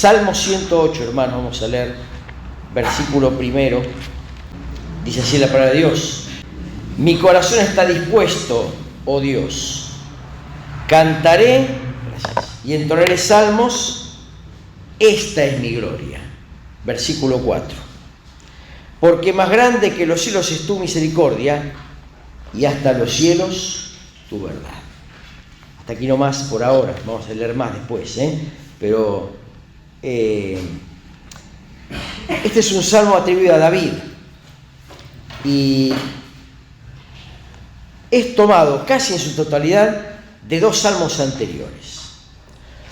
Salmo 108, hermanos, vamos a leer versículo primero. Dice así la palabra de Dios: mi corazón está dispuesto, oh Dios, cantaré y entonaré salmos, esta es mi gloria. Versículo 4: porque más grande que los cielos es tu misericordia, y hasta los cielos tu verdad. Hasta aquí nomás por ahora, vamos a leer más después, pero este es un salmo atribuido a David y es tomado casi en su totalidad de dos salmos anteriores.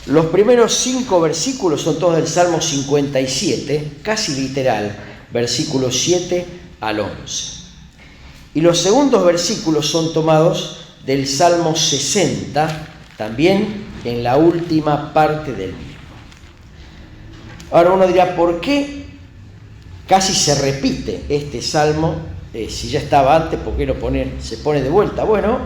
Los primeros 5 versículos son todos del Salmo 57, casi literal, versículos 7 al 11. Y los segundos versículos son tomados del Salmo 60, también en la última parte del mismo. Ahora uno dirá, ¿por qué casi se repite este salmo? Si ya estaba antes, ¿por qué se pone de vuelta? Bueno,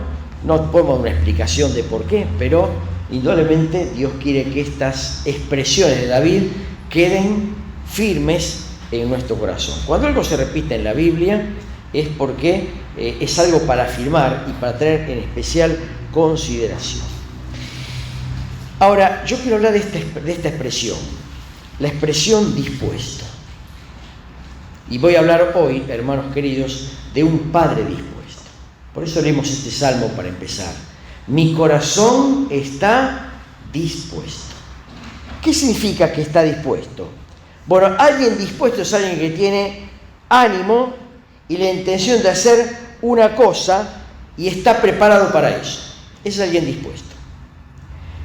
no podemos dar una explicación de por qué, pero indudablemente Dios quiere que estas expresiones de David queden firmes en nuestro corazón. Cuando algo se repite en la Biblia es porque es algo para afirmar y para tener en especial consideración. Ahora, yo quiero hablar de esta expresión, la expresión dispuesto. Y voy a hablar hoy, hermanos queridos, de un padre dispuesto. Por eso leemos este salmo para empezar. Mi corazón está dispuesto. ¿Qué significa que está dispuesto? Bueno, alguien dispuesto es alguien que tiene ánimo y la intención de hacer una cosa y está preparado para eso. Es alguien dispuesto.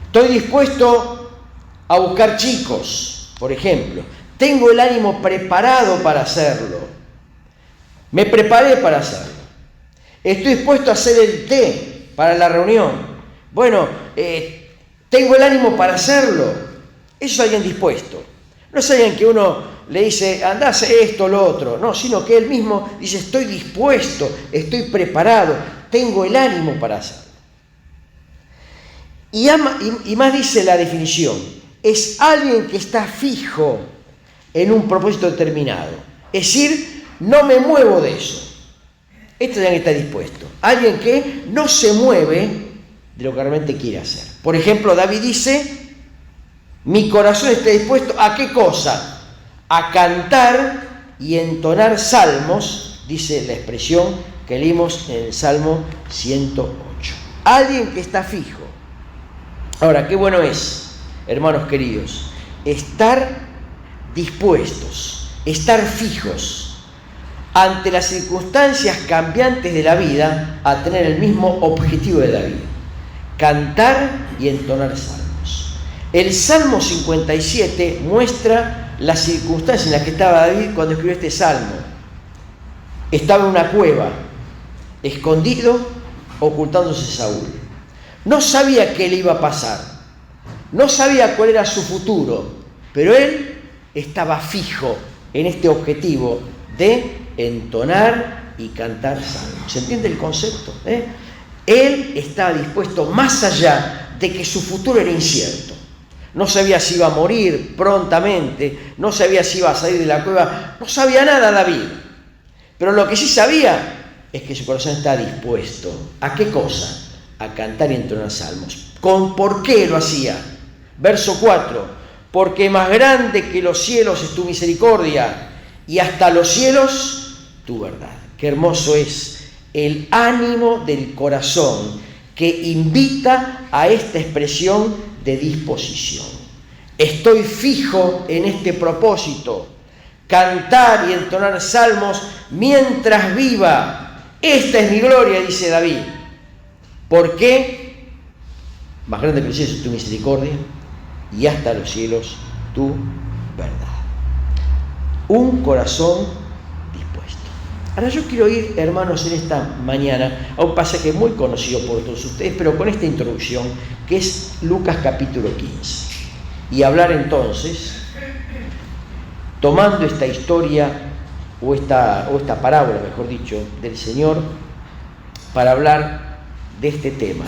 Estoy dispuesto a buscar chicos, por ejemplo. Tengo el ánimo preparado para hacerlo. Me preparé para hacerlo. Estoy dispuesto a hacer el té para la reunión. Bueno, tengo el ánimo para hacerlo. Eso es alguien dispuesto. No es alguien que uno le dice, andá, hace esto o lo otro. No, sino que él mismo dice, estoy dispuesto, estoy preparado, tengo el ánimo para hacerlo. Y más dice la definición, es alguien que está fijo en un propósito determinado. Es decir, no me muevo de eso. Este es alguien que está dispuesto. Alguien que no se mueve de lo que realmente quiere hacer. Por ejemplo, David dice, mi corazón está dispuesto ¿a qué cosa? A cantar y entonar salmos, dice la expresión que leímos en el Salmo 108. Alguien que está fijo. Ahora, qué bueno es, hermanos queridos, estar dispuestos, estar fijos ante las circunstancias cambiantes de la vida a tener el mismo objetivo de David, cantar y entonar salmos. El Salmo 57 muestra las circunstancias en las que estaba David cuando escribió este salmo. Estaba en una cueva, escondido, ocultándose Saúl. No sabía qué le iba a pasar, no sabía cuál era su futuro, pero él estaba fijo en este objetivo de entonar y cantar salmos. ¿Se entiende el concepto? Él estaba dispuesto más allá de que su futuro era incierto. No sabía si iba a morir prontamente, no sabía si iba a salir de la cueva, no sabía nada David. Pero lo que sí sabía es que su corazón está dispuesto. ¿A qué cosa? A cantar y entonar salmos. ¿Por qué lo hacía? Verso 4. Porque más grande que los cielos es tu misericordia y hasta los cielos tu verdad. Qué hermoso es el ánimo del corazón que invita a esta expresión de disposición. Estoy fijo en este propósito. Cantar y entonar salmos mientras viva. Esta es mi gloria, dice David. ¿Por qué? Más grande que los cielos es tu misericordia y hasta los cielos tu verdad. Un corazón dispuesto. Ahora yo quiero ir, hermanos, en esta mañana a un pasaje muy conocido por todos ustedes, pero con esta introducción, que es Lucas capítulo 15. Y hablar entonces, tomando esta historia, o esta parábola, mejor dicho, del Señor, para hablar de este tema.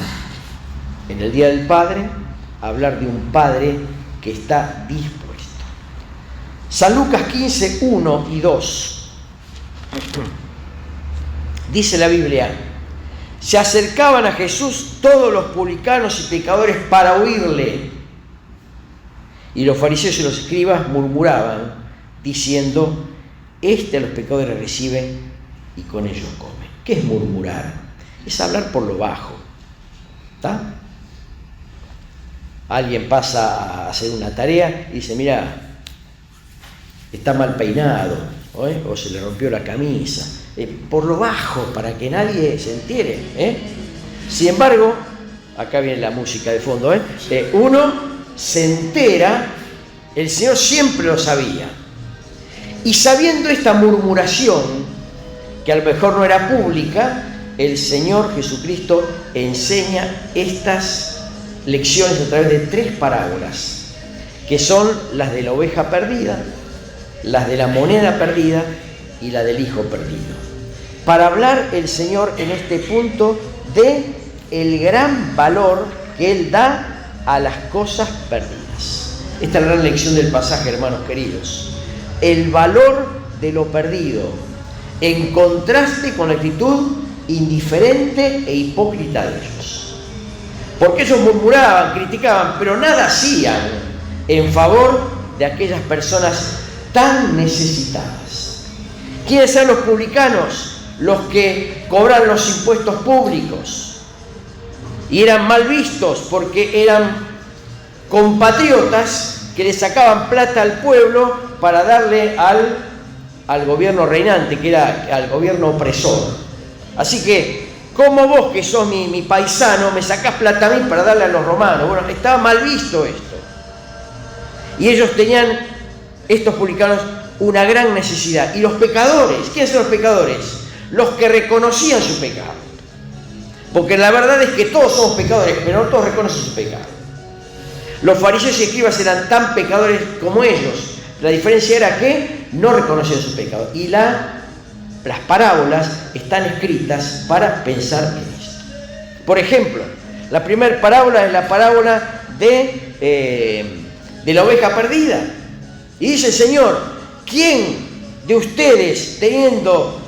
En el Día del Padre, hablar de un padre que está dispuesto. San Lucas 15, 1 y 2. Dice la Biblia: se acercaban a Jesús todos los publicanos y pecadores para oírle. Y los fariseos y los escribas murmuraban, diciendo: a los pecadores recibe y con ellos come. ¿Qué es murmurar? Es hablar por lo bajo. ¿Está? Alguien pasa a hacer una tarea y dice: mira, está mal peinado, o se le rompió la camisa. Por lo bajo, para que nadie se entere. Sin embargo, acá viene la música de fondo, uno se entera, el Señor siempre lo sabía. Y sabiendo esta murmuración, que a lo mejor no era pública, el Señor Jesucristo enseña estas lecciones a través de 3 parábolas, que son las de la oveja perdida, las de la moneda perdida y la del hijo perdido, para hablar el Señor en este punto de el gran valor que Él da a las cosas perdidas. Esta es la gran lección del pasaje, hermanos queridos. El valor de lo perdido, en contraste con la actitud indiferente e hipócrita de ellos. Porque ellos murmuraban, criticaban, pero nada hacían en favor de aquellas personas tan necesitadas. ¿Quiénes eran los publicanos? Los que cobran los impuestos públicos y eran mal vistos porque eran compatriotas que le sacaban plata al pueblo para darle al gobierno reinante, que era al gobierno opresor. Así que, ¿cómo vos, que sos mi paisano, me sacás plata a mí para darle a los romanos? Bueno, estaba mal visto esto. Y ellos tenían, estos publicanos, una gran necesidad. Y los pecadores, ¿quiénes son los pecadores? Los que reconocían su pecado. Porque la verdad es que todos somos pecadores, pero no todos reconocen su pecado. Los fariseos y escribas eran tan pecadores como ellos. La diferencia era que no reconocían su pecado. Y las parábolas están escritas para pensar en esto. Por ejemplo, la primera parábola es la parábola de la oveja perdida. Y dice el Señor: ¿quién de ustedes, teniendo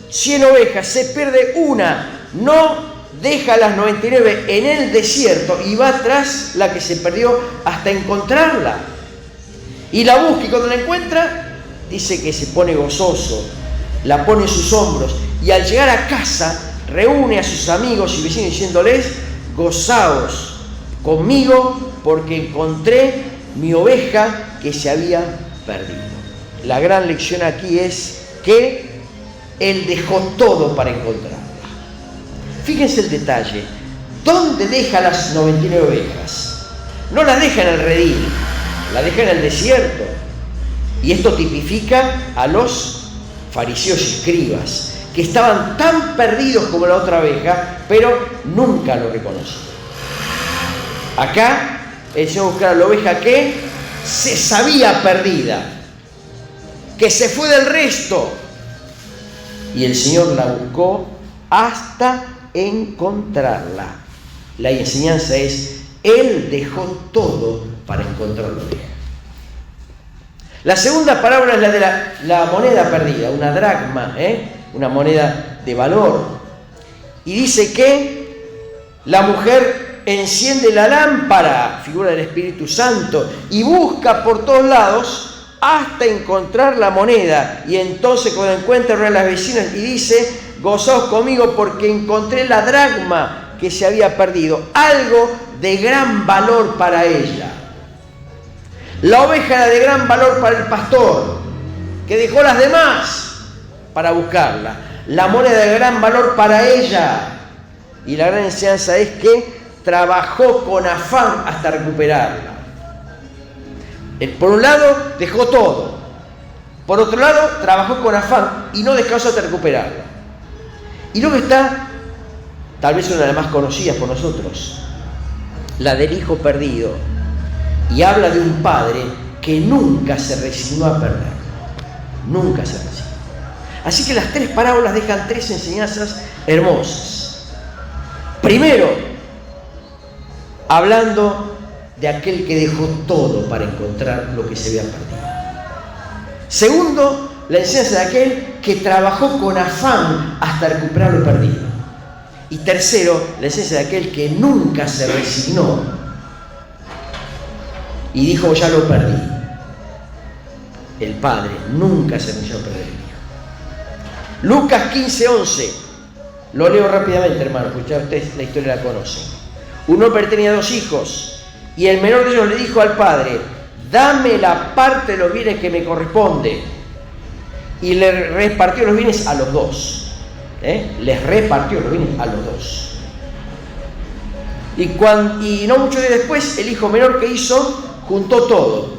100 ovejas, se pierde una, no deja las 99 en el desierto y va tras la que se perdió hasta encontrarla? Y la busca, y cuando la encuentra, dice que se pone gozoso, la pone en sus hombros, y al llegar a casa reúne a sus amigos y vecinos diciéndoles: gozaos conmigo porque encontré mi oveja que se había perdido. La gran lección aquí es que Él dejó todo para encontrarla. Fíjense el detalle: ¿dónde deja las 99 ovejas? No las deja en el redil, las deja en el desierto. Y esto tipifica a los fariseos y escribas, que estaban tan perdidos como la otra oveja, pero nunca lo reconocieron. Acá el Señor buscaba la oveja que se sabía perdida, que se fue del resto, y el Señor la buscó hasta encontrarla. La enseñanza es: Él dejó todo para encontrar la oveja. La segunda parábola es la de la moneda perdida, una dracma, una moneda de valor. Y dice que la mujer enciende la lámpara, figura del Espíritu Santo, y busca por todos lados hasta encontrar la moneda. Y entonces, cuando encuentra una de las vecinas y dice: gozaos conmigo porque encontré la dracma que se había perdido, algo de gran valor para ella. La oveja era de gran valor para el pastor, que dejó las demás para buscarla. La moneda de gran valor para ella. Y la gran enseñanza es que trabajó con afán hasta recuperarla. Por un lado, dejó todo. Por otro lado, trabajó con afán y no descansó hasta recuperarla. Y luego está, tal vez una de las más conocidas por nosotros, la del hijo perdido. Y habla de un padre que nunca se resignó a perder. Nunca se resignó. Así que las 3 parábolas dejan 3 enseñanzas hermosas. Primero, hablando de aquel que dejó todo para encontrar lo que se había perdido. Segundo, la enseñanza de aquel que trabajó con afán hasta recuperar lo perdido. Y tercero, la enseñanza de aquel que nunca se resignó y dijo, ya lo perdí. El padre nunca se resignó a perder el hijo. Lucas 15:11. Lo leo rápidamente, hermano, porque ya ustedes la historia la conocen. Un hombre tenía 2 hijos y el menor de ellos le dijo al padre, dame la parte de los bienes que me corresponde. Y le repartió los bienes a los 2. Les repartió los bienes a los 2. Y no muchos días después, el hijo menor que hizo, juntó todo.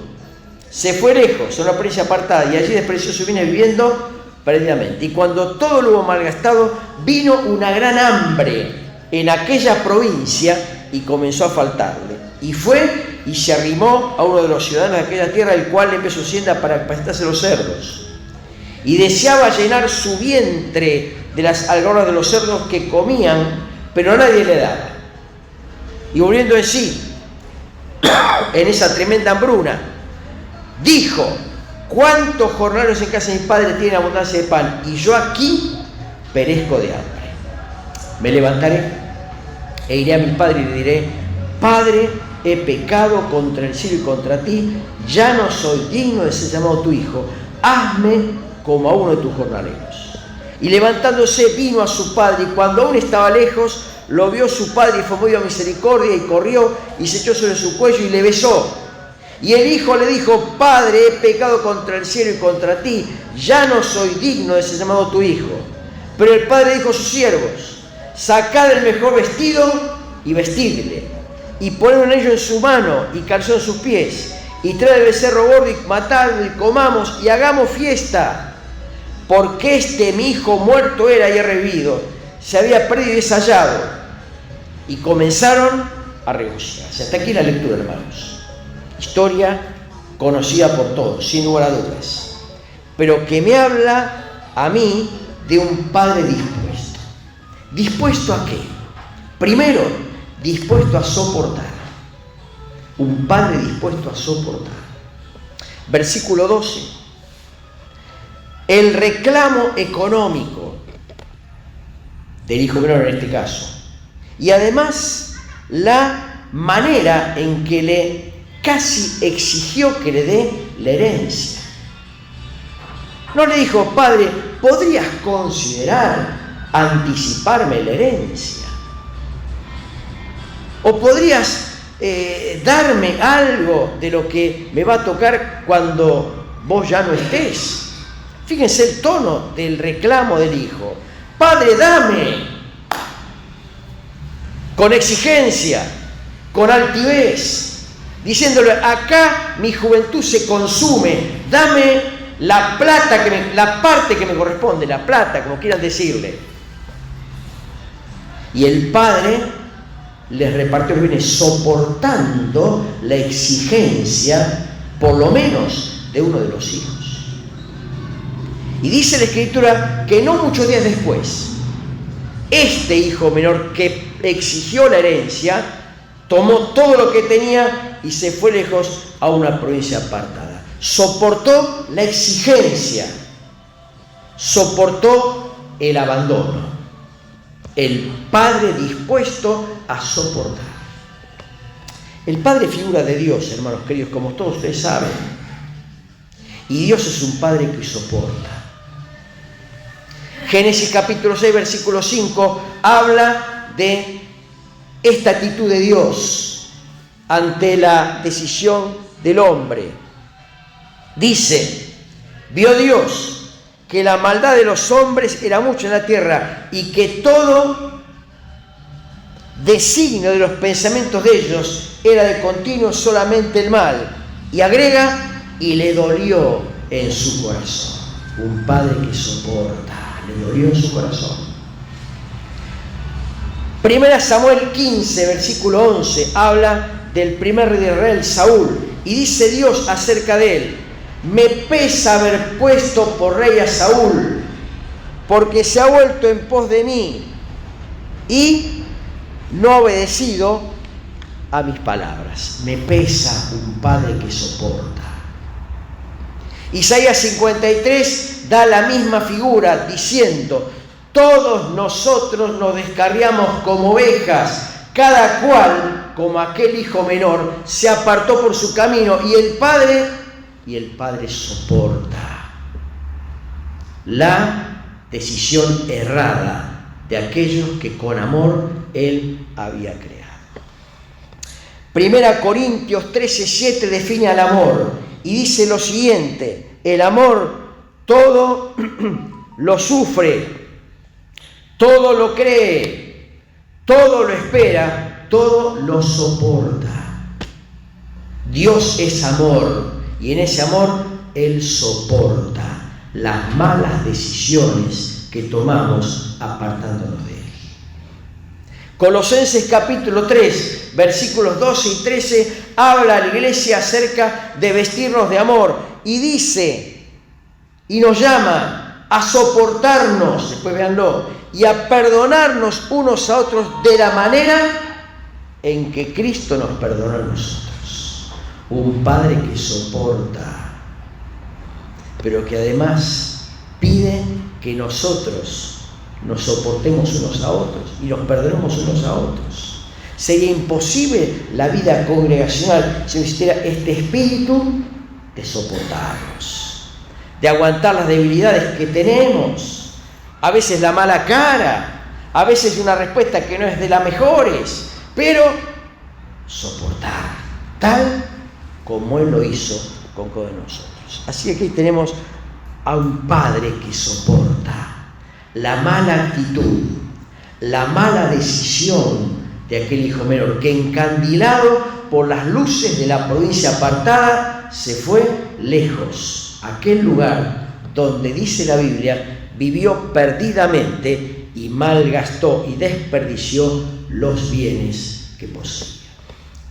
Se fue lejos, a una provincia apartada, y allí despreció sus bienes viviendo perdidamente. Y cuando todo lo hubo malgastado, vino una gran hambre en aquella provincia y comenzó a faltarle. Y fue y se arrimó a uno de los ciudadanos de aquella tierra, el cual le envió su hacienda para pastarse los cerdos. Y deseaba llenar su vientre de las algarrobas de los cerdos que comían, pero nadie le daba. Y volviendo en sí, en esa tremenda hambruna, dijo, ¿cuántos jornaleros en casa de mi padre tienen abundancia de pan? Y yo aquí perezco de hambre. Me levantaré e iré a mi padre y le diré, Padre, he pecado contra el cielo y contra ti, ya no soy digno de ser llamado tu hijo, hazme como a uno de tus jornaleros. Y levantándose vino a su padre, y cuando aún estaba lejos, lo vio su padre y fue movido a misericordia, y corrió y se echó sobre su cuello y le besó. Y el hijo le dijo, Padre, he pecado contra el cielo y contra ti, ya no soy digno de ser llamado tu hijo. Pero el padre dijo a sus siervos, sacad el mejor vestido y vestidle, y poned un anillo en su mano y calzón en sus pies, y traed el becerro gordo y matadlo y comamos y hagamos fiesta. Porque mi hijo muerto era y ha revivido, se había perdido y es hallado. Y comenzaron a regocijarse. Hasta aquí la lectura, hermanos. Historia conocida por todos, sin lugar a dudas. Pero que me habla a mí de un padre dispuesto. ¿Dispuesto a qué? Primero, dispuesto a soportar. Un padre dispuesto a soportar. Versículo 12. El reclamo económico del hijo menor en este caso. Y además la manera en que le casi exigió que le dé la herencia. No le dijo, Padre, ¿podrías considerar anticiparme la herencia? ¿O podrías darme algo de lo que me va a tocar cuando vos ya no estés? Fíjense el tono del reclamo del hijo. Padre, dame. Con exigencia, con altivez, diciéndole, acá mi juventud se consume, dame la plata, la parte que me corresponde, la plata, como quieran decirle. Y el padre les repartió los bienes soportando la exigencia, por lo menos, de uno de los hijos. Y dice la Escritura que no muchos días después, este hijo menor que exigió la herencia, tomó todo lo que tenía y se fue lejos a una provincia apartada. Soportó la exigencia, soportó el abandono. El padre dispuesto a soportar. El padre figura de Dios, hermanos queridos, como todos ustedes saben. Y Dios es un padre que soporta. Génesis capítulo 6, versículo 5, habla de esta actitud de Dios ante la decisión del hombre. Dice, vio Dios que la maldad de los hombres era mucha en la tierra y que todo designio de los pensamientos de ellos era de continuo solamente el mal. Y agrega, y le dolió en su corazón. Un padre que soporta. Le dolió en su corazón. Primera Samuel 15, versículo 11, habla del primer rey de Israel, Saúl, y dice Dios acerca de él, me pesa haber puesto por rey a Saúl, porque se ha vuelto en pos de mí y no ha obedecido a mis palabras. Me pesa un padre que soporta. Isaías 53 da la misma figura diciendo: todos nosotros nos descarriamos como ovejas, cada cual, como aquel hijo menor, se apartó por su camino, y el Padre soporta la decisión errada de aquellos que con amor Él había creado. 1 Corintios 13:7 define al amor y dice lo siguiente: el amor todo lo sufre, todo lo cree, todo lo espera, todo lo soporta. Dios es amor y en ese amor Él soporta las malas decisiones que tomamos apartándonos de Él. Colosenses capítulo 3, versículos 12 y 13, habla a la iglesia acerca de vestirnos de amor y dice, y nos llama a soportarnos, después véanlo, y a perdonarnos unos a otros de la manera en que Cristo nos perdonó a nosotros. Un Padre que soporta, pero que además pide que nosotros nos soportemos unos a otros y nos perdonemos unos a otros. Sería imposible la vida congregacional si no existiera este espíritu de soportarnos, de aguantar las debilidades que tenemos, a veces la mala cara, a veces una respuesta que no es de las mejores, pero soportar, tal como Él lo hizo con cada uno de nosotros. Así que aquí tenemos a un Padre que soporta la mala actitud, la mala decisión de aquel hijo menor, que encandilado por las luces de la provincia apartada, se fue lejos, a aquel lugar donde dice la Biblia, vivió perdidamente y malgastó y desperdició los bienes que poseía.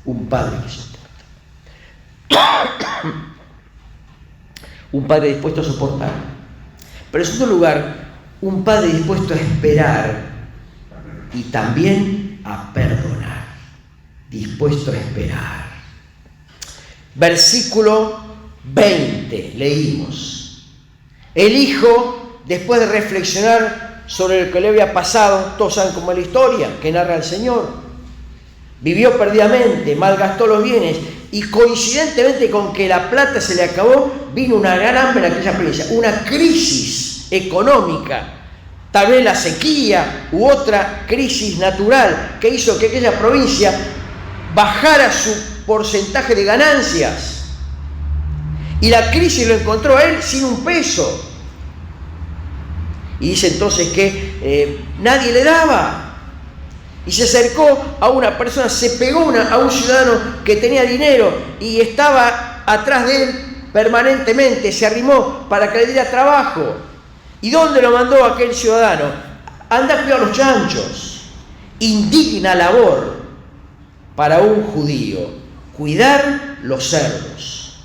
Un Padre que soporta. Un Padre dispuesto a soportar. Pero en segundo lugar, un Padre dispuesto a esperar y también a perdonar. Dispuesto a esperar. Versículo 20, leímos. El Hijo, después de reflexionar sobre lo que le había pasado, todos saben cómo es la historia que narra el Señor, vivió perdidamente, malgastó los bienes, y coincidentemente con que la plata se le acabó, vino una gran hambre en aquella provincia, una crisis económica, tal vez la sequía u otra crisis natural que hizo que aquella provincia bajara su porcentaje de ganancias. Y la crisis lo encontró a él sin un peso. Y dice entonces que nadie le daba. Y se acercó a una persona, se pegó a un ciudadano que tenía dinero y estaba atrás de él permanentemente, se arrimó para que le diera trabajo. ¿Y dónde lo mandó aquel ciudadano? Anda a cuidar los chanchos. Indigna labor para un judío, cuidar los cerdos.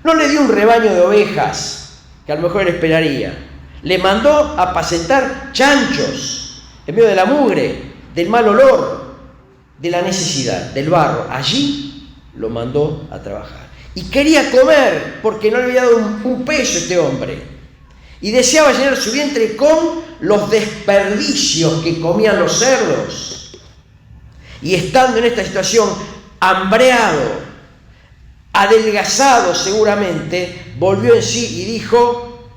No le dio un rebaño de ovejas, que a lo mejor él esperaría. Le mandó a apacentar chanchos en medio de la mugre, del mal olor, de la necesidad, del barro. Allí lo mandó a trabajar. Y quería comer porque no le había dado un peso a este hombre. Y deseaba llenar su vientre con los desperdicios que comían los cerdos. Y estando en esta situación, hambreado, adelgazado seguramente, volvió en sí y dijo: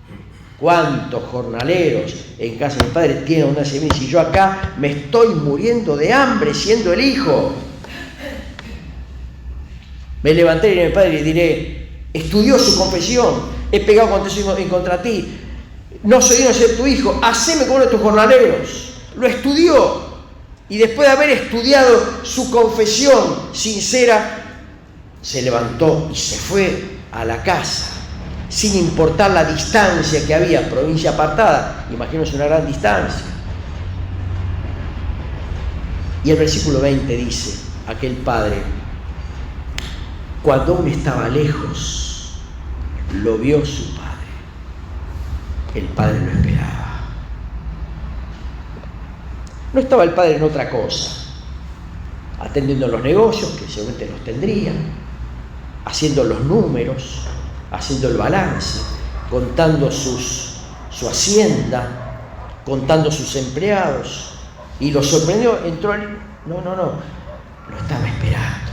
¿cuántos jornaleros en casa de mi padre tienen abundancia de bienes y yo acá me estoy muriendo de hambre siendo el hijo? Me levantaré y a mi padre le diré: estudió su confesión, he pegado contra ti, no soy digno de ser tu hijo, haceme como uno de tus jornaleros. Lo estudió y después de haber estudiado su confesión sincera, se levantó y se fue a la casa, sin importar la distancia que había, provincia apartada, imagínense una gran distancia. Y el versículo 20 dice, aquel padre, cuando aún estaba lejos, lo vio su padre. El padre lo esperaba. No estaba el padre en otra cosa, atendiendo los negocios, que seguramente los tendría, haciendo los números, haciendo el balance. contando su hacienda, contando sus empleados, y lo sorprendió, entró al... No, lo estaba esperando.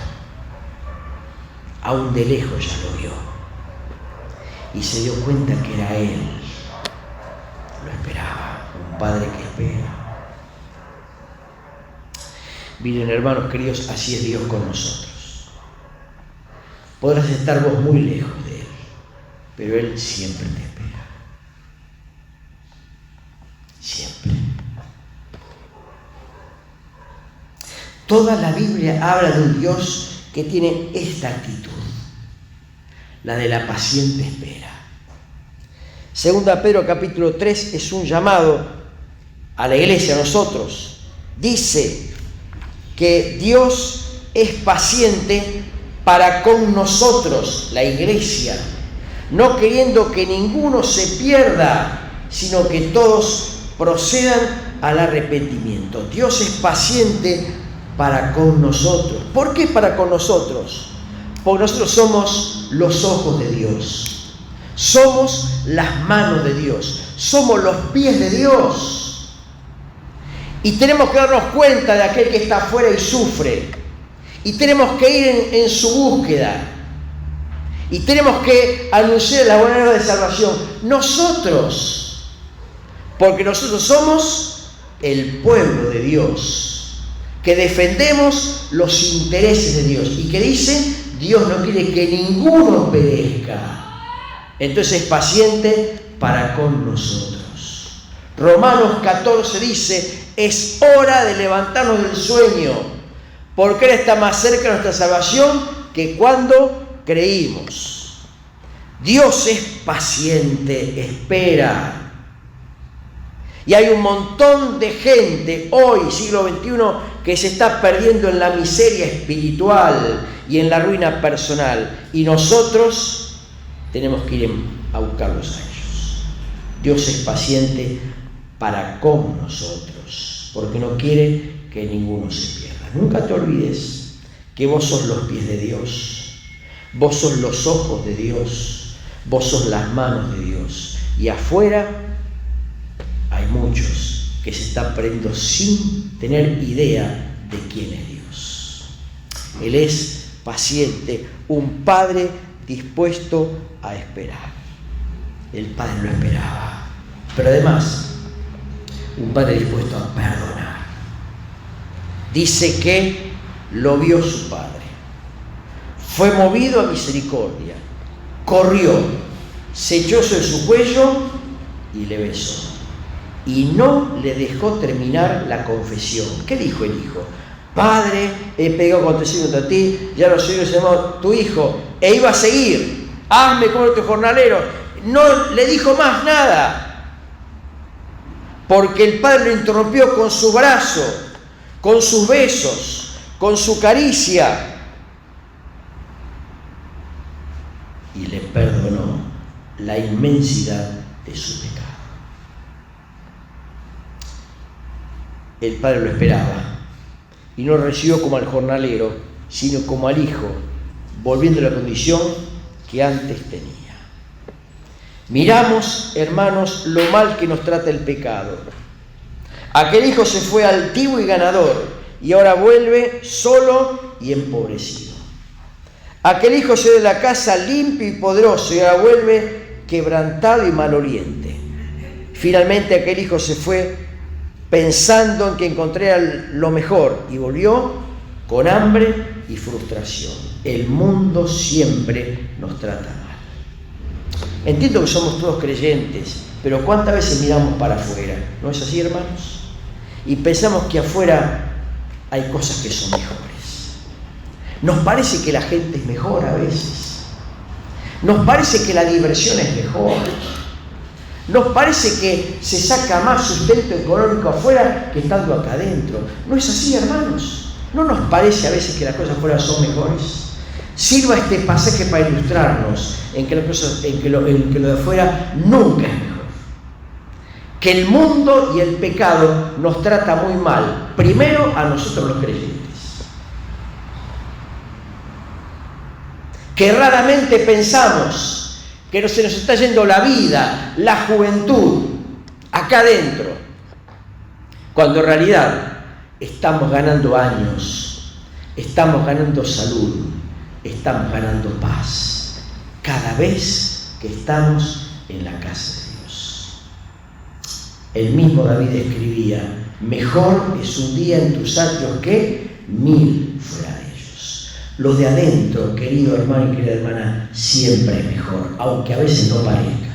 Aún de lejos ya lo vio. Y se dio cuenta que era él. Lo esperaba, un padre que espera. Miren, hermanos queridos, así es Dios con nosotros. Podrás estar vos muy lejos de Él, pero Él siempre te espera. Siempre. Toda la Biblia habla de un Dios que tiene esta actitud, la de la paciente espera. Segunda Pedro capítulo 3 es un llamado a la iglesia, a nosotros. Dice que Dios es paciente para con nosotros, la iglesia, no queriendo que ninguno se pierda, sino que todos procedan al arrepentimiento. Dios es paciente para con nosotros. ¿Por qué para con nosotros? Porque nosotros somos los ojos de Dios, somos las manos de Dios, somos los pies de Dios. Y tenemos que darnos cuenta de aquel que está afuera y sufre. Y tenemos que ir en su búsqueda. Y tenemos que anunciar la buena nueva de salvación. Nosotros. Porque nosotros somos el pueblo de Dios. Que defendemos los intereses de Dios. Y que dice, Dios no quiere que ninguno perezca. Entonces es paciente para con nosotros. Romanos 14 dice, es hora de levantarnos del sueño, porque Él está más cerca de nuestra salvación que cuando creímos. Dios es paciente, espera. Y hay un montón de gente hoy, siglo XXI, que se está perdiendo en la miseria espiritual y en la ruina personal. Y nosotros tenemos que ir a buscarlos a ellos. Dios es paciente para con nosotros, porque no quiere que ninguno se pierda. Nunca te olvides que vos sos los pies de Dios, vos sos los ojos de Dios, vos sos las manos de Dios. Y afuera hay muchos que se están perdiendo sin tener idea de quién es Dios. Él es paciente, un padre dispuesto a esperar. El padre lo esperaba, pero además un padre dispuesto a perdonar. Dice que lo vio su padre, fue movido a misericordia, corrió, se echó sobre su cuello y le besó. Y no le dejó terminar la confesión. ¿Qué dijo el hijo? Padre, he pecado contra ti, ya los señores se llamó tu hijo. E iba a seguir, hazme como tu jornalero. No le dijo más nada, porque el padre lo interrumpió con su brazo, con sus besos, con su caricia, y le perdonó la inmensidad de su pecado. El padre lo esperaba y no lo recibió como al jornalero, sino como al hijo, volviendo a la condición que antes tenía. Miramos, hermanos, lo mal que nos trata el pecado. Aquel hijo se fue altivo y ganador y ahora vuelve solo y empobrecido. Aquel hijo se dio de la casa limpio y poderoso y ahora vuelve quebrantado y maloliente. Finalmente aquel hijo se fue pensando en que encontraría lo mejor y volvió con hambre y frustración. El mundo siempre nos trata mal. Entiendo que somos todos creyentes, pero ¿cuántas veces miramos para afuera? ¿No es así, hermanos? Y pensamos que afuera hay cosas que son mejores. Nos parece que la gente es mejor a veces. Nos parece que la diversión es mejor. Nos parece que se saca más sustento económico afuera que estando acá adentro. ¿No es así, hermanos? ¿No nos parece a veces que las cosas afuera son mejores? Sirva este pasaje para ilustrarnos en que lo de afuera nunca es mejor. Que el mundo y el pecado nos trata muy mal, primero a nosotros los creyentes. Que raramente pensamos que no se nos está yendo la vida, la juventud, acá adentro, cuando en realidad estamos ganando años, estamos ganando salud, estamos ganando paz, cada vez que estamos en la casa de Dios. El mismo David escribía: mejor es un día en tus atrios que 1000 fuera de ellos. Lo de adentro, querido hermano y querida hermana, siempre es mejor, aunque a veces no parezca.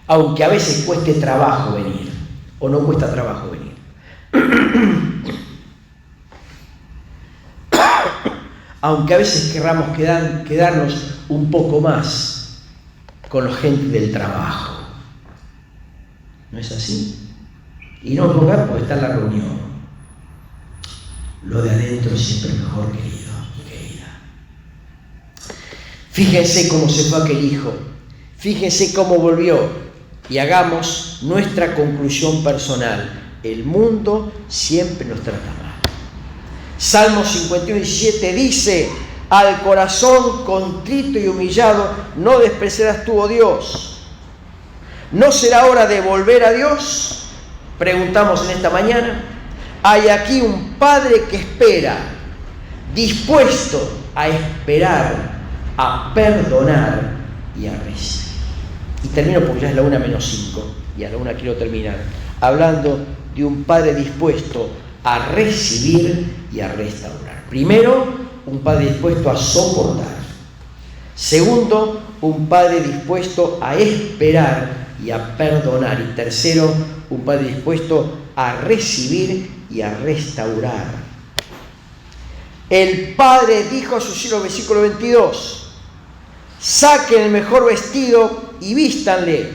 Aunque a veces cueste trabajo venir, o no cuesta trabajo venir. Aunque a veces querramos quedarnos un poco más con la gente del trabajo. ¿No es así? Y no pongan porque está en la reunión. Lo de adentro es siempre mejor, querido y querida. Fíjense cómo se fue aquel hijo. Fíjense cómo volvió. Y hagamos nuestra conclusión personal. El mundo siempre nos trata mal. Salmo 51:17 dice: al corazón contrito y humillado no despreciarás tú, oh Dios. ¿No será hora de volver a Dios? Preguntamos en esta mañana. Hay aquí un padre que espera, dispuesto a esperar, a perdonar y a recibir. Y termino porque ya es la 1:05 y a la 1 quiero terminar. Hablando de un padre dispuesto a recibir y a restaurar. Primero, un padre dispuesto a soportar. Segundo, un padre dispuesto a esperar y a perdonar. Y tercero, un padre dispuesto a recibir y a restaurar. El padre dijo a sus hijos, versículo 22, saquen el mejor vestido y vístanle,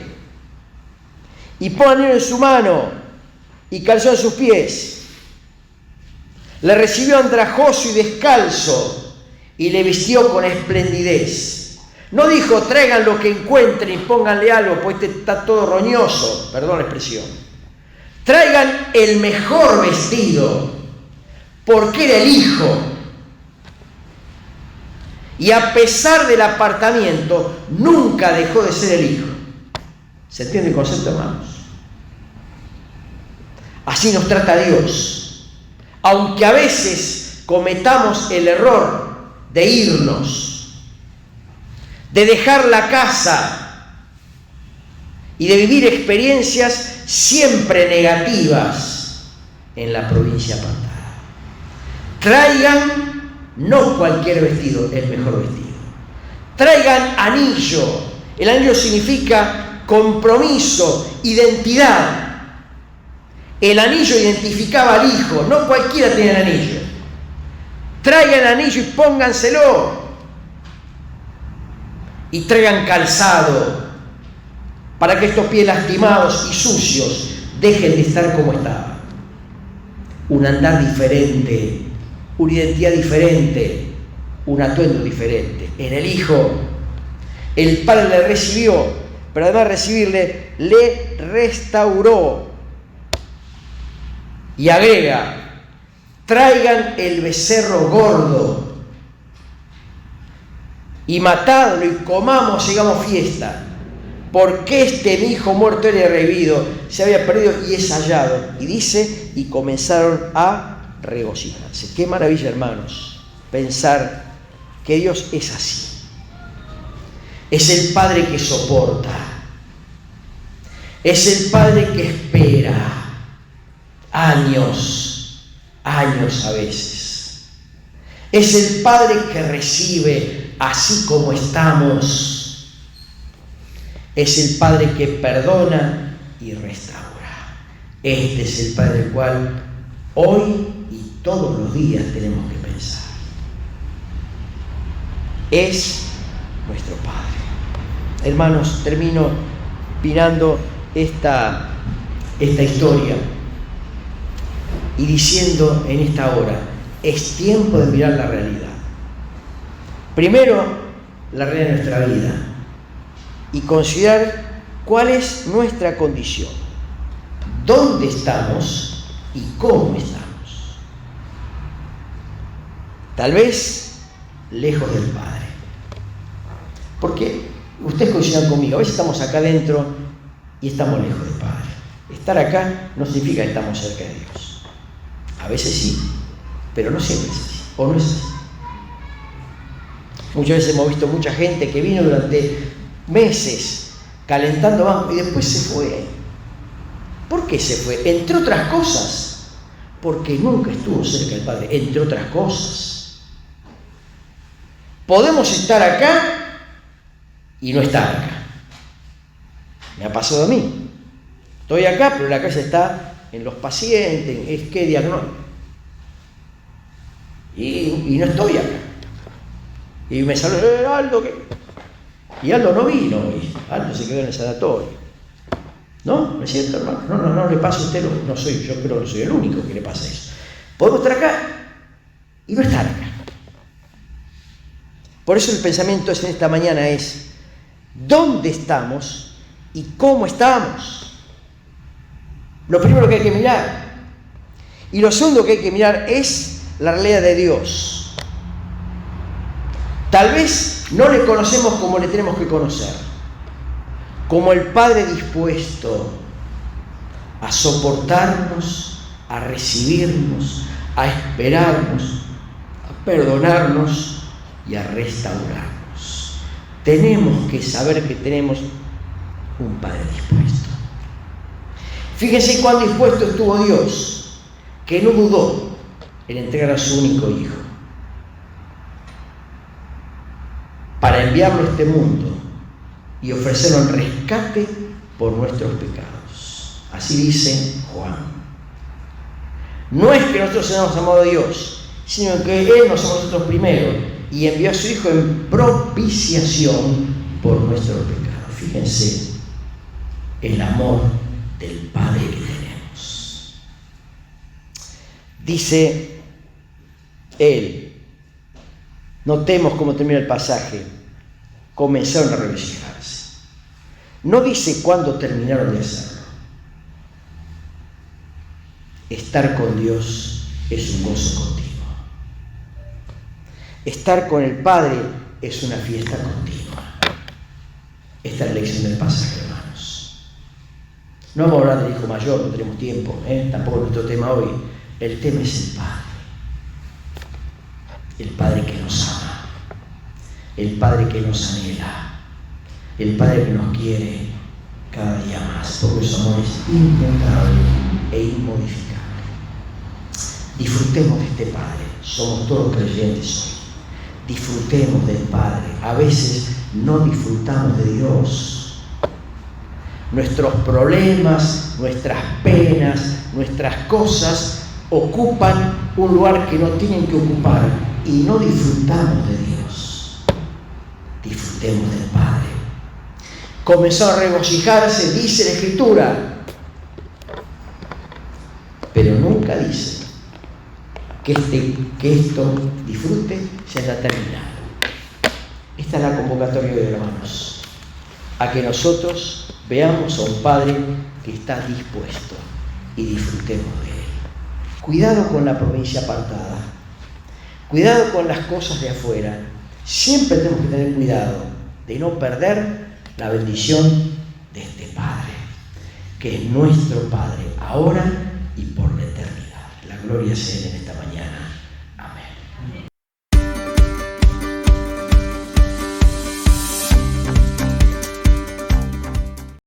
y pongan en su mano y calzón en sus pies. Le recibió andrajoso y descalzo y le vistió con esplendidez. No dijo: traigan lo que encuentren y pónganle algo, pues este está todo roñoso, perdón la expresión. Traigan el mejor vestido, porque era el hijo. Y a pesar del apartamiento, nunca dejó de ser el hijo. ¿Se entiende el concepto, hermanos? Así nos trata Dios. Aunque a veces cometamos el error de irnos, de dejar la casa y de vivir experiencias siempre negativas en la provincia apartada. Traigan no cualquier vestido, el mejor vestido. Traigan anillo. El anillo significa compromiso, identidad. El anillo identificaba al hijo, no cualquiera tenía el anillo. Traigan el anillo y pónganselo. Y traigan calzado, para que estos pies lastimados y sucios dejen de estar como estaban. Un andar diferente, una identidad diferente, un atuendo diferente. En el hijo, el padre le recibió, pero además de recibirle, le restauró. Y agrega: traigan el becerro gordo y matadlo y comamos y hagamos fiesta, porque este mi hijo muerto era revivido, se había perdido y es hallado. Y dice: y comenzaron a regocijarse. Qué maravilla, hermanos, pensar que Dios es así. Es el Padre que soporta, es el Padre que espera años a veces. Es el Padre que recibe así como estamos. Es el Padre que perdona y restaura. Este es el Padre del cual hoy y todos los días tenemos que pensar. Es nuestro Padre. Hermanos, termino opinando esta historia y diciendo en esta hora: es tiempo de mirar la realidad. Primero, la realidad de nuestra vida y considerar cuál es nuestra condición, dónde estamos y cómo estamos. Tal vez lejos del Padre, Porque ustedes coincidan conmigo, a veces estamos acá adentro y estamos lejos del Padre. Estar acá no significa que estamos cerca de Dios. A veces sí, pero no siempre es así, o no es así. Muchas veces hemos visto mucha gente que vino durante meses calentando banco y después se fue. ¿Por qué se fue? Entre otras cosas, porque nunca estuvo cerca del Padre, entre otras cosas. Podemos estar acá y no estar acá. Me ha pasado a mí. Estoy acá, pero la casa está en los pacientes, es que diagnóstico. Y no estoy acá. Y me salió Aldo, ¿qué? Y Aldo no vino, Aldo se quedó en el sanatorio. ¿No? ¿No es cierto, hermano? No le pasa a usted, no soy, yo creo que soy el único que le pasa eso. Podemos estar acá y no estar acá. Por eso el pensamiento en esta mañana es, ¿dónde estamos y cómo estamos? Lo primero que hay que mirar. Y lo segundo que hay que mirar es la realidad de Dios. Tal vez no le conocemos como le tenemos que conocer, como el Padre dispuesto a soportarnos, a recibirnos, a esperarnos, a perdonarnos y a restaurarnos. Tenemos que saber que tenemos un Padre dispuesto. Fíjense cuán dispuesto estuvo Dios, que no dudó en entregar a su único Hijo para enviarlo a este mundo y ofrecerlo en rescate por nuestros pecados. Así dice Juan. No es que nosotros hayamos amado a Dios, sino que Él nos amó a nosotros primero y envió a su Hijo en propiciación por nuestros pecados. Fíjense el amor del Padre que tenemos. Dice Él, notemos cómo termina el pasaje, comenzaron a regocijarse. No dice cuándo terminaron de hacerlo. Estar con Dios es un gozo continuo. Estar con el Padre es una fiesta continua. Esta es la lección del pasaje, hermanos. No vamos a hablar del Hijo Mayor, no tenemos tiempo, tampoco es nuestro tema hoy. El tema es el Padre. El Padre que nos ama. El Padre que nos anhela, el Padre que nos quiere cada día más, porque su amor es inmutable e inmodificable. Disfrutemos de este Padre, somos todos creyentes hoy. Disfrutemos del Padre. A veces no disfrutamos de Dios. Nuestros problemas, nuestras penas, nuestras cosas ocupan un lugar que no tienen que ocupar y no disfrutamos de Dios. Disfrutemos del Padre. Comenzó a regocijarse, dice la Escritura, pero nunca dice que esto disfrute se haya terminado. Esta es la convocatoria de hermanos, a que nosotros veamos a un Padre que está dispuesto y disfrutemos de Él. Cuidado con la provincia apartada, cuidado con las cosas de afuera. Siempre tenemos que tener cuidado de no perder la bendición de este Padre, que es nuestro Padre, ahora y por la eternidad. La gloria sea en Él.